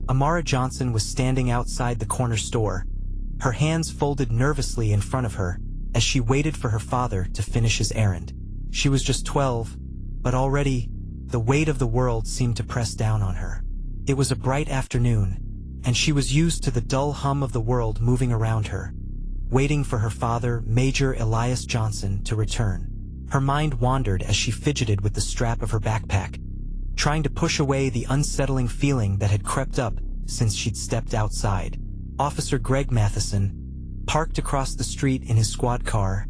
Amara Johnson was standing outside the corner store, her hands folded nervously in front of her as she waited for her father to finish his errand. She was just 12, but already the weight of the world seemed to press down on her. It was a bright afternoon, and she was used to the dull hum of the world moving around her, waiting for her father, Major Elias Johnson, to return. Her mind wandered as she fidgeted with the strap of her backpack, trying to push away the unsettling feeling that had crept up since she'd stepped outside. Officer Greg Matheson, parked across the street in his squad car,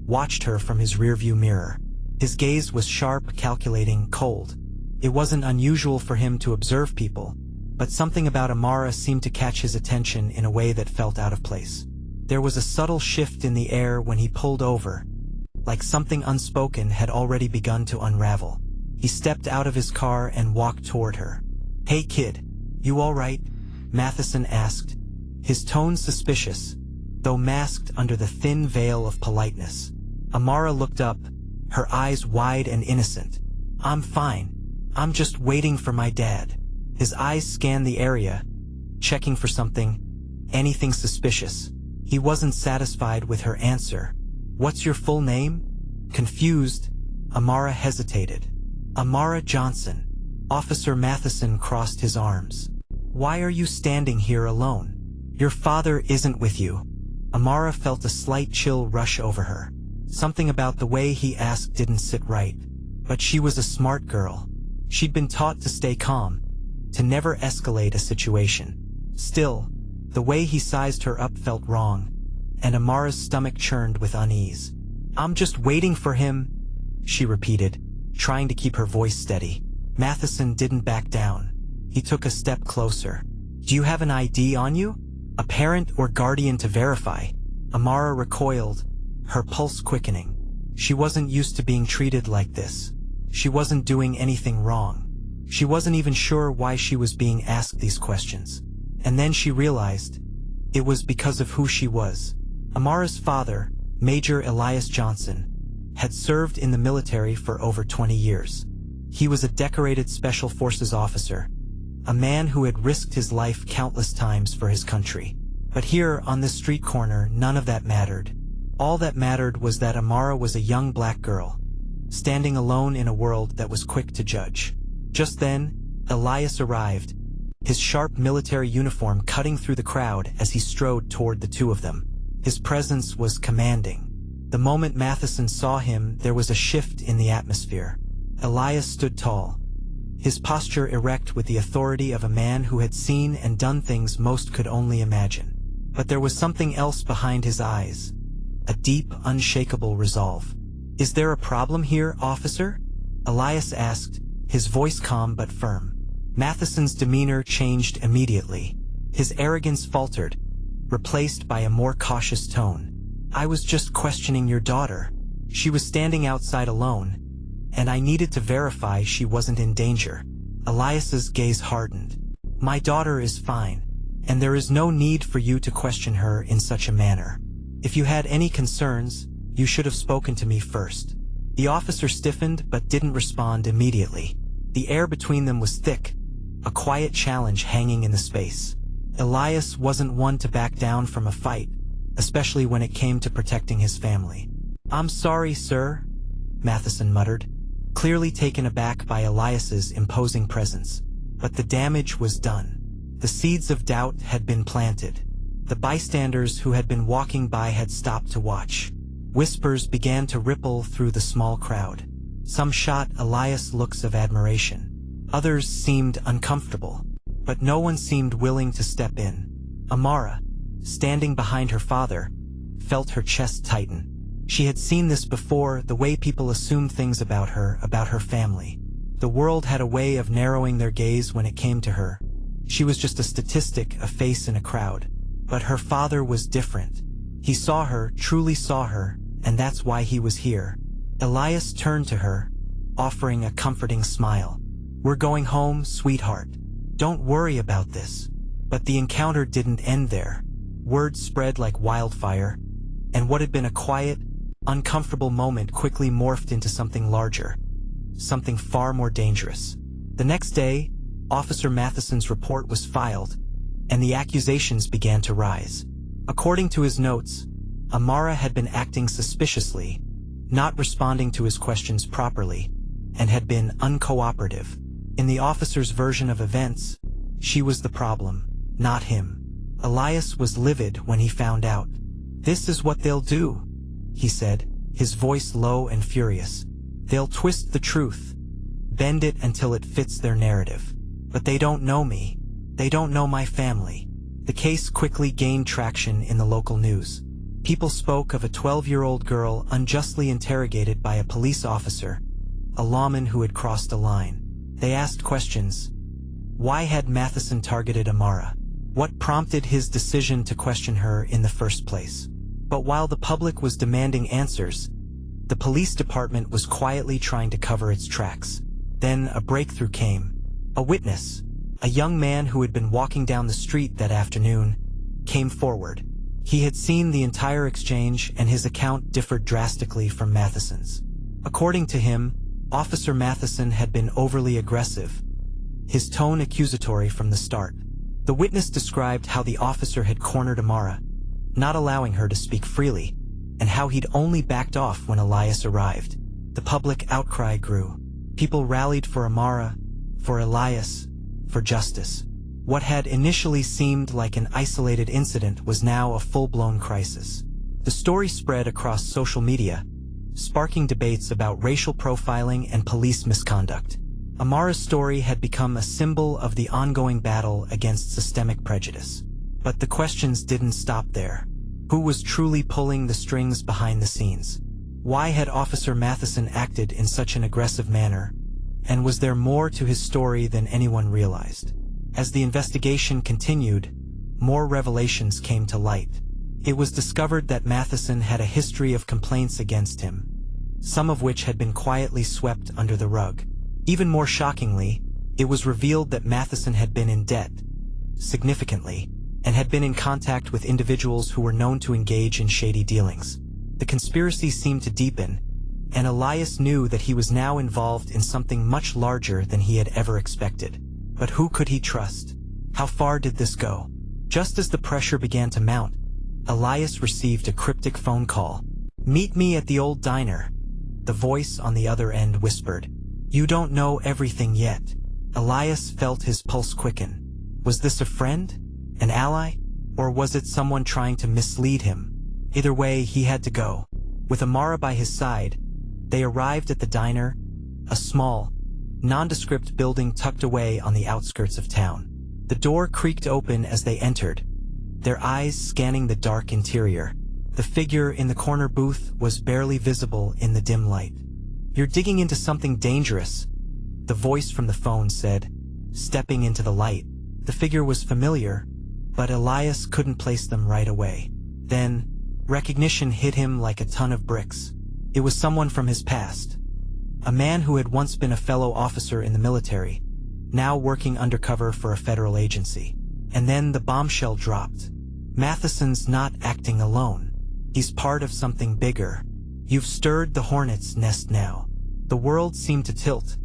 watched her from his rearview mirror. His gaze was sharp, calculating, cold. It wasn't unusual for him to observe people, but something about Amara seemed to catch his attention in a way that felt out of place. There was a subtle shift in the air when he pulled over, like something unspoken had already begun to unravel. He stepped out of his car and walked toward her. "Hey kid, you all right?" Matheson asked, his tone suspicious, though masked under the thin veil of politeness. Amara looked up, her eyes wide and innocent. "I'm fine. I'm just waiting for my dad." His eyes scanned the area, checking for anything suspicious. He wasn't satisfied with her answer. "What's your full name?" Confused, Amara hesitated. "Amara Johnson." Officer Matheson crossed his arms. "Why are you standing here alone? Your father isn't with you." Amara felt a slight chill rush over her. Something about the way he asked didn't sit right. But she was a smart girl. She'd been taught to stay calm, to never escalate a situation. Still, the way he sized her up felt wrong, and Amara's stomach churned with unease. "I'm just waiting for him," she repeated, trying to keep her voice steady. Matheson didn't back down. He took a step closer. "Do you have an ID on you? A parent or guardian to verify?" Amara recoiled, her pulse quickening. She wasn't used to being treated like this. She wasn't doing anything wrong. She wasn't even sure why she was being asked these questions. And then she realized it was because of who she was. Amara's father, Major Elias Johnson, had served in the military for over 20 years. He was a decorated Special Forces officer, a man who had risked his life countless times for his country. But here, on this street corner, none of that mattered. All that mattered was that Amara was a young black girl, standing alone in a world that was quick to judge. Just then, Elias arrived, his sharp military uniform cutting through the crowd as he strode toward the two of them. His presence was commanding. The moment Matheson saw him, there was a shift in the atmosphere. Elias stood tall, his posture erect with the authority of a man who had seen and done things most could only imagine. But there was something else behind his eyes, a deep, unshakable resolve. "Is there a problem here, officer?" Elias asked, his voice calm but firm. Matheson's demeanor changed immediately. His arrogance faltered, replaced by a more cautious tone. "I was just questioning your daughter. She was standing outside alone, and I needed to verify she wasn't in danger." Elias's gaze hardened. "My daughter is fine, and there is no need for you to question her in such a manner. If you had any concerns, you should have spoken to me first." The officer stiffened but didn't respond immediately. The air between them was thick, a quiet challenge hanging in the space. Elias wasn't one to back down from a fight, especially when it came to protecting his family. "I'm sorry, sir," Matheson muttered, clearly taken aback by Elias's imposing presence. But the damage was done. The seeds of doubt had been planted. The bystanders who had been walking by had stopped to watch. Whispers began to ripple through the small crowd. Some shot Elias looks of admiration. Others seemed uncomfortable, but no one seemed willing to step in. Amara, standing behind her father, felt her chest tighten. She had seen this before, the way people assumed things about her family. The world had a way of narrowing their gaze when it came to her. She was just a statistic, a face in a crowd. But her father was different. He saw her, truly saw her, and that's why he was here. Elias turned to her, offering a comforting smile. "We're going home, sweetheart. Don't worry about this." But the encounter didn't end there. Word spread like wildfire, and what had been a quiet, uncomfortable moment quickly morphed into something larger, something far more dangerous. The next day, Officer Matheson's report was filed, and the accusations began to rise. According to his notes, Amara had been acting suspiciously, not responding to his questions properly, and had been uncooperative. In the officer's version of events, she was the problem, not him. Elias was livid when he found out. "This is what they'll do," he said, his voice low and furious. "They'll twist the truth, bend it until it fits their narrative. But they don't know me. They don't know my family." The case quickly gained traction in the local news. People spoke of a 12-year-old girl unjustly interrogated by a police officer, a lawman who had crossed a line. They asked questions. Why had Matheson targeted Amara? What prompted his decision to question her in the first place? But while the public was demanding answers, the police department was quietly trying to cover its tracks. Then a breakthrough came. A witness, a young man who had been walking down the street that afternoon, came forward. He had seen the entire exchange, and his account differed drastically from Matheson's. According to him, Officer Matheson had been overly aggressive, his tone accusatory from the start. The witness described how the officer had cornered Amara, not allowing her to speak freely, and how he'd only backed off when Elias arrived. The public outcry grew. People rallied for Amara, for Elias, for justice. What had initially seemed like an isolated incident was now a full-blown crisis. The story spread across social media, sparking debates about racial profiling and police misconduct. Amara's story had become a symbol of the ongoing battle against systemic prejudice. But the questions didn't stop there. Who was truly pulling the strings behind the scenes? Why had Officer Matheson acted in such an aggressive manner? And was there more to his story than anyone realized? As the investigation continued, more revelations came to light. It was discovered that Matheson had a history of complaints against him, some of which had been quietly swept under the rug. Even more shockingly, it was revealed that Matheson had been in debt, significantly, and had been in contact with individuals who were known to engage in shady dealings. The conspiracy seemed to deepen, and Elias knew that he was now involved in something much larger than he had ever expected. But who could he trust? How far did this go? Just as the pressure began to mount, Elias received a cryptic phone call. "Meet me at the old diner," the voice on the other end whispered. "You don't know everything yet." Elias felt his pulse quicken. Was this a friend? An ally? Or was it someone trying to mislead him? Either way, he had to go. With Amara by his side, they arrived at the diner, a small, nondescript building tucked away on the outskirts of town. The door creaked open as they entered, their eyes scanning the dark interior. The figure in the corner booth was barely visible in the dim light. "You're digging into something dangerous," the voice from the phone said, stepping into the light. The figure was familiar, but Elias couldn't place them right away. Then, recognition hit him like a ton of bricks. It was someone from his past. A man who had once been a fellow officer in the military, now working undercover for a federal agency. And then the bombshell dropped. Matheson's not acting alone. He's part of something bigger. You've stirred the hornet's nest now. The world seemed to tilt,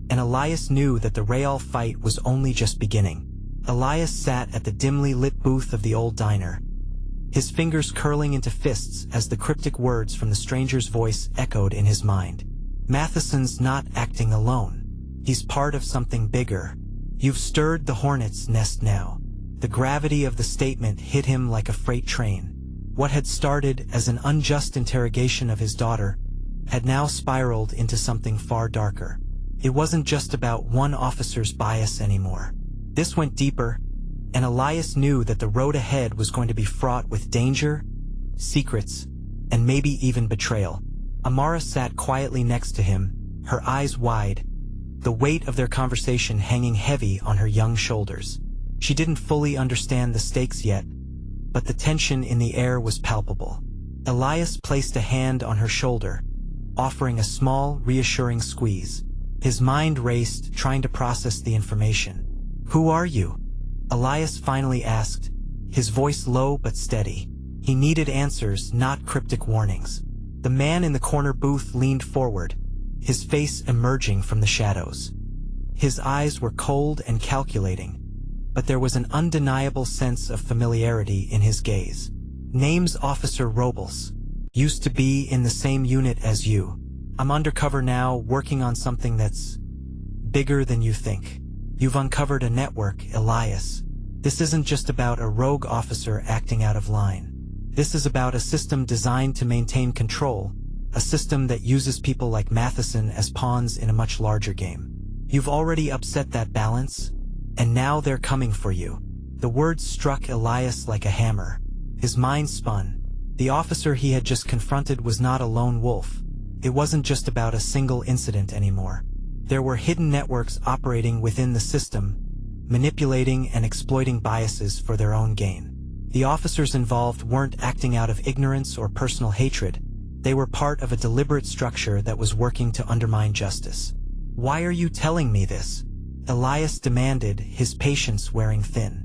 and Elias knew that the Real fight was only just beginning. Elias sat at the dimly lit booth of the old diner, his fingers curling into fists as the cryptic words from the stranger's voice echoed in his mind. Matheson's not acting alone. He's part of something bigger. You've stirred the hornet's nest now. The gravity of the statement hit him like a freight train. What had started as an unjust interrogation of his daughter had now spiraled into something far darker. It wasn't just about one officer's bias anymore. This went deeper, and Elias knew that the road ahead was going to be fraught with danger, secrets, and maybe even betrayal. Amara sat quietly next to him, her eyes wide, the weight of their conversation hanging heavy on her young shoulders. She didn't fully understand the stakes yet, but the tension in the air was palpable. Elias placed a hand on her shoulder, offering a small, reassuring squeeze. His mind raced, trying to process the information. "Who are you?" Elias finally asked, his voice low but steady. He needed answers, not cryptic warnings. The man in the corner booth leaned forward, his face emerging from the shadows. His eyes were cold and calculating, but there was an undeniable sense of familiarity in his gaze. "Name's Officer Robles. Used to be in the same unit as you. I'm undercover now, working on something that's bigger than you think. You've uncovered a network, Elias. This isn't just about a rogue officer acting out of line. This is about a system designed to maintain control, a system that uses people like Matheson as pawns in a much larger game. You've already upset that balance, and now they're coming for you." The words struck Elias like a hammer. His mind spun. The officer he had just confronted was not a lone wolf. It wasn't just about a single incident anymore. There were hidden networks operating within the system, manipulating and exploiting biases for their own gain. The officers involved weren't acting out of ignorance or personal hatred. They were part of a deliberate structure that was working to undermine justice. "Why are you telling me this?" Elias demanded, his patience wearing thin.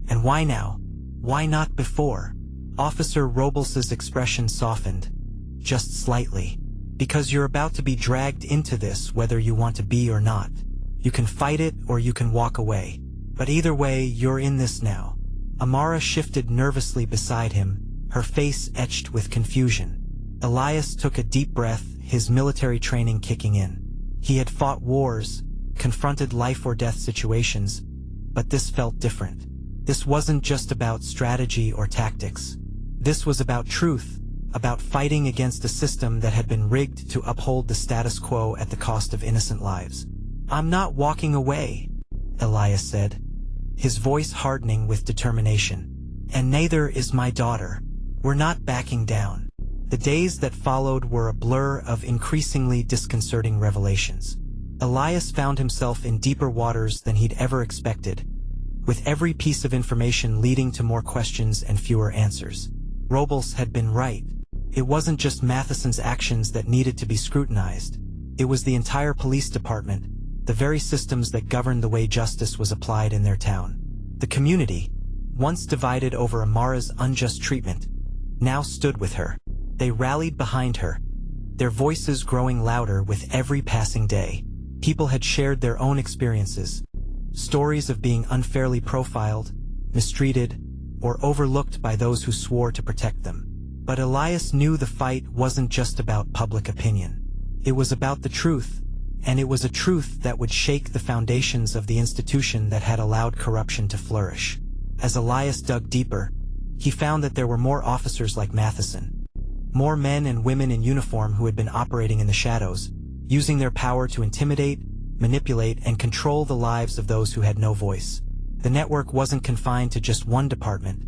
"And why now? Why not before?" Officer Robles's expression softened, just slightly. "Because you're about to be dragged into this, whether you want to be or not. You can fight it or you can walk away. But either way, you're in this now." Amara shifted nervously beside him, her face etched with confusion. Elias took a deep breath, his military training kicking in. He had fought wars, confronted life-or-death situations, but this felt different. This wasn't just about strategy or tactics. This was about truth, about fighting against a system that had been rigged to uphold the status quo at the cost of innocent lives. "I'm not walking away," Elias said, his voice hardening with determination. "And neither is my daughter. We're not backing down." The days that followed were a blur of increasingly disconcerting revelations. Elias found himself in deeper waters than he'd ever expected, with every piece of information leading to more questions and fewer answers. Robles had been right. It wasn't just Matheson's actions that needed to be scrutinized. It was the entire police department, the very systems that governed the way justice was applied in their town. The community, once divided over Amara's unjust treatment, now stood with her. They rallied behind her, their voices growing louder with every passing day. People had shared their own experiences, stories of being unfairly profiled, mistreated, or overlooked by those who swore to protect them. But Elias knew the fight wasn't just about public opinion. It was about the truth, and it was a truth that would shake the foundations of the institution that had allowed corruption to flourish. As Elias dug deeper, he found that there were more officers like Matheson. More men and women in uniform who had been operating in the shadows, using their power to intimidate, manipulate, and control the lives of those who had no voice. The network wasn't confined to just one department.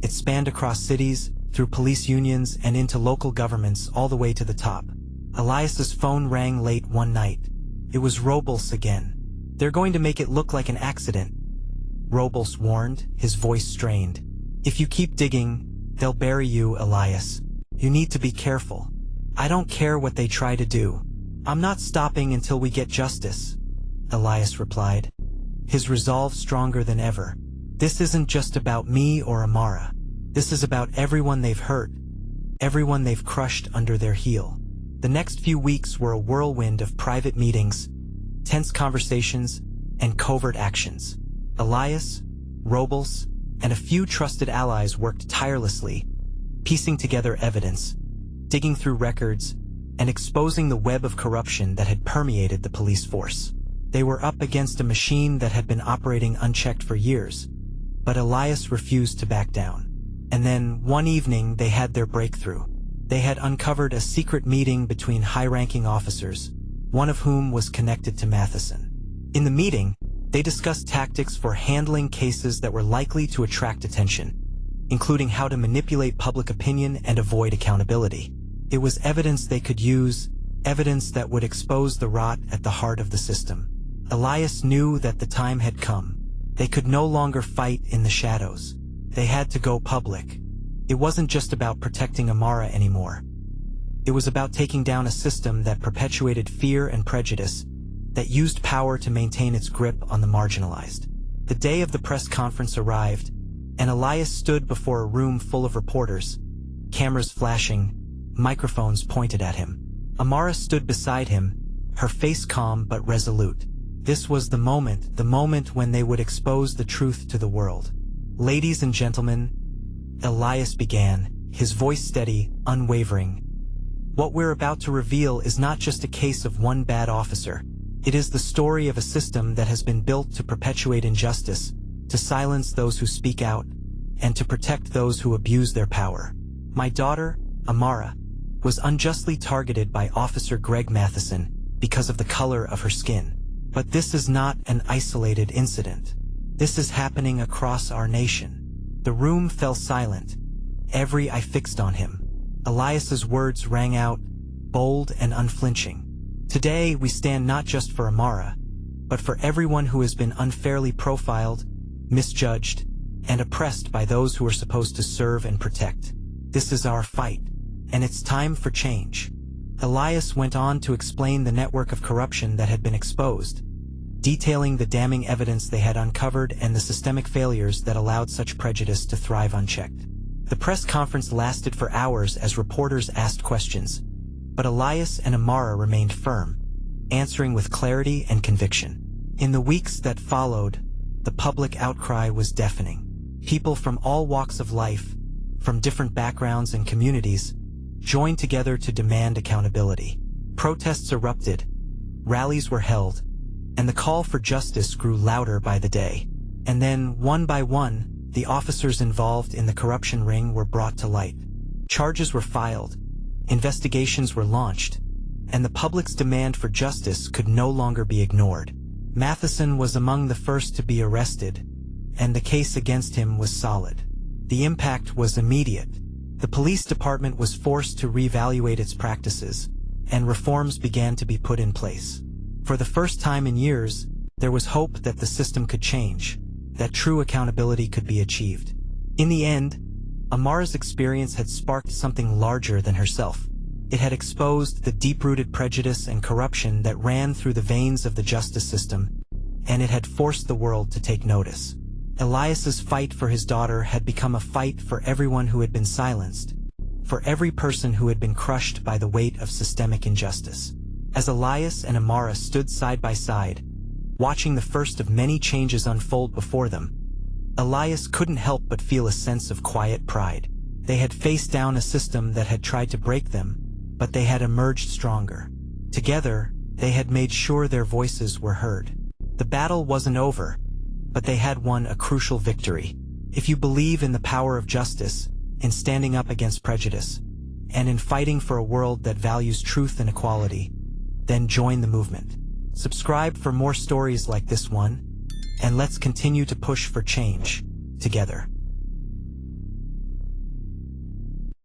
It spanned across cities, through police unions, and into local governments all the way to the top. Elias's phone rang late one night. It was Robles again. "They're going to make it look like an accident," Robles warned, his voice strained. "If you keep digging, they'll bury you, Elias. You need to be careful. I don't care what they try to do. I'm not stopping until we get justice," Elias replied, his resolve stronger than ever. "This isn't just about me or Amara. This is about everyone they've hurt, everyone they've crushed under their heel." The next few weeks were a whirlwind of private meetings, tense conversations, and covert actions. Elias, Robles, and a few trusted allies worked tirelessly, piecing together evidence, digging through records, and exposing the web of corruption that had permeated the police force. They were up against a machine that had been operating unchecked for years, but Elias refused to back down. And then, one evening, they had their breakthrough. They had uncovered a secret meeting between high-ranking officers, one of whom was connected to Matheson. In the meeting, they discussed tactics for handling cases that were likely to attract attention, including how to manipulate public opinion and avoid accountability. It was evidence they could use, evidence that would expose the rot at the heart of the system. Elias knew that the time had come. They could no longer fight in the shadows. They had to go public. It wasn't just about protecting Amara anymore. It was about taking down a system that perpetuated fear and prejudice, that used power to maintain its grip on the marginalized. The day of the press conference arrived, and Elias stood before a room full of reporters, cameras flashing, microphones pointed at him. Amara stood beside him, her face calm but resolute. This was the moment when they would expose the truth to the world. "Ladies and gentlemen," Elias began, his voice steady, unwavering. "What we're about to reveal is not just a case of one bad officer. It is the story of a system that has been built to perpetuate injustice, to silence those who speak out, and to protect those who abuse their power. My daughter, Amara, was unjustly targeted by Officer Greg Matheson because of the color of her skin. But this is not an isolated incident. This is happening across our nation." The room fell silent. Every eye fixed on him. Elias's words rang out, bold and unflinching. "Today we stand not just for Amara, but for everyone who has been unfairly profiled, misjudged, and oppressed by those who are supposed to serve and protect. This is our fight, and it's time for change." Elias went on to explain the network of corruption that had been exposed, detailing the damning evidence they had uncovered and the systemic failures that allowed such prejudice to thrive unchecked. The press conference lasted for hours as reporters asked questions, but Elias and Amara remained firm, answering with clarity and conviction. In the weeks that followed, the public outcry was deafening. People from all walks of life, from different backgrounds and communities, joined together to demand accountability. Protests erupted, rallies were held, and the call for justice grew louder by the day. And then, one by one, the officers involved in the corruption ring were brought to light. Charges were filed, investigations were launched, and the public's demand for justice could no longer be ignored. Matheson was among the first to be arrested, and the case against him was solid. The impact was immediate. The police department was forced to reevaluate its practices, and reforms began to be put in place. For the first time in years, there was hope that the system could change, that true accountability could be achieved. In the end, Amara's experience had sparked something larger than herself. It had exposed the deep-rooted prejudice and corruption that ran through the veins of the justice system, and it had forced the world to take notice. Elias's fight for his daughter had become a fight for everyone who had been silenced, for every person who had been crushed by the weight of systemic injustice. As Elias and Amara stood side by side, watching the first of many changes unfold before them, Elias couldn't help but feel a sense of quiet pride. They had faced down a system that had tried to break them, but they had emerged stronger. Together, they had made sure their voices were heard. The battle wasn't over, but they had won a crucial victory. If you believe in the power of justice, in standing up against prejudice, and in fighting for a world that values truth and equality, then join the movement. Subscribe for more stories like this one, and let's continue to push for change together.